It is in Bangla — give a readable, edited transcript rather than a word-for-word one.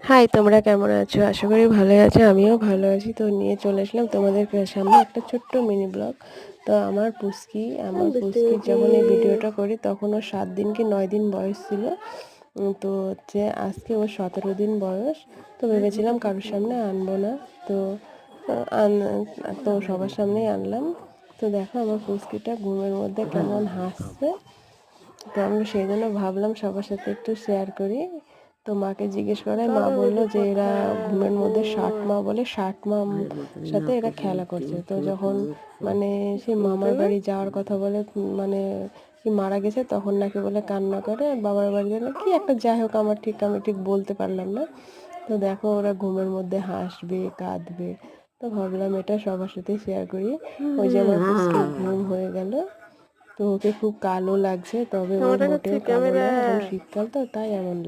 হাই, তোমরা কেমন আছো? আশা করি ভালোই আছো। আমিও ভালো আছি। তো নিয়ে চলে আসলাম তোমাদের সামনে একটা ছোট্ট মিনি ব্লগ। তো আমার পুচকি যখন এই ভিডিওটা করি তখন ওর 7 দিন কি 9 দিন বয়স ছিল। তো হচ্ছে আজকে ওর 17 দিন বয়স। তো ভেবেছিলাম কারোর সামনে আনবো না। তো তো সবার সামনেই আনলাম। তো দেখো আমার পুচকিটা ঘুমের মধ্যে কেমন হাসছে। তো আমি সেই জন্য ভাবলাম সবার সাথে একটু শেয়ার করি। তো মাকে জিজ্ঞেস করায় মা বলল যে এরা ঘুমের মধ্যে ষাট মা বলে, ষাট মা সাথে এরা খেলা করছে। তো যখন মানে সে মামার বাড়ি যাওয়ার কথা বলে, মানে কি মারা গেছে, তখন নাকি বলে কান্না করে বাবার বাড়ি গেলে কি একটা, যাই হোক আমি ঠিক বলতে পারলাম না। তো দেখো ওরা ঘুমের মধ্যে হাসবে, কাঁদবে। তো ভাবলাম এটা সবার সাথে শেয়ার করি। ওই যে আমার পুচকি ঘুম হয়ে গেল। তো ওকে খুব কালো লাগছে, তবে ও মোটেও কালো না, এখন শীতকাল তো তাই এমন লাগছে।